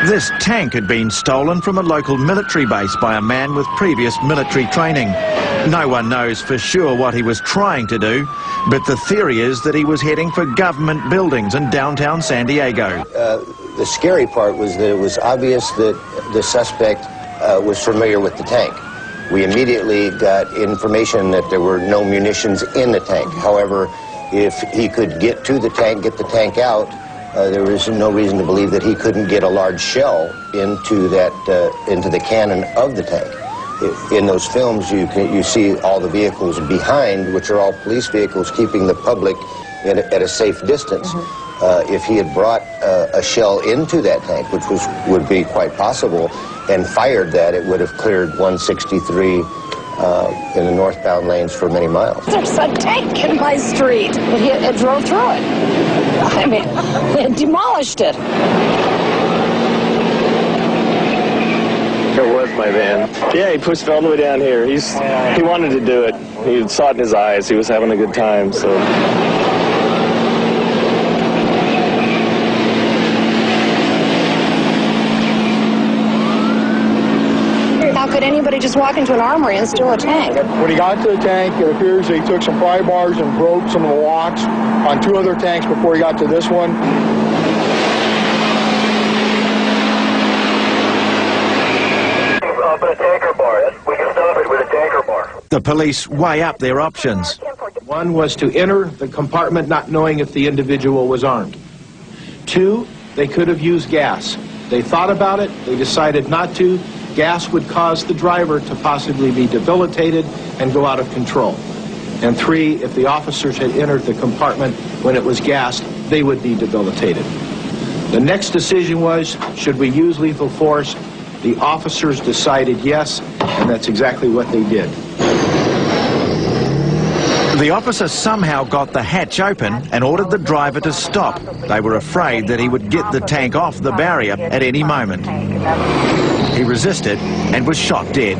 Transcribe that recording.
This tank had been stolen from a local military base by a man with previous military training. No one knows for sure what he was trying to do, but the theory is that he was heading for government buildings in downtown San Diego. The scary part was that it was obvious that the suspect was familiar with the tank. We immediately got information that there were no munitions in the tank. However, if he could get to the tank, get the tank out, there was no reason to believe that he couldn't get a large shell into the cannon of the tank. In those films, you see all the vehicles behind, which are all police vehicles, keeping the public at a safe distance. If he had brought a shell into that tank, which would be quite possible, and fired that, it would have cleared 163 in the northbound lanes for many miles. There's a tank in my street. It drove through it. I mean, it demolished it. It was my van. Yeah, he pushed it all the way down here. He wanted to do it. He saw it in his eyes. He was having a good time, so. How could anybody just walk into an armory and steal a tank? When he got to the tank, it appears that he took some pry bars and broke some of the locks on 2 other tanks before he got to this one. Put a tanker bar. We can stop it with a tanker bar. The police weigh up their options. One was to enter the compartment not knowing if the individual was armed. 2, they could have used gas. They thought about it, they decided not to. Gas would cause the driver to possibly be debilitated and go out of control. And 3, if the officers had entered the compartment when it was gassed, they would be debilitated. The next decision was, should we use lethal force? The officers decided yes, and that's exactly what they did. The officer somehow got the hatch open and ordered the driver to stop. They were afraid that he would get the tank off the barrier at any moment. He resisted and was shot dead.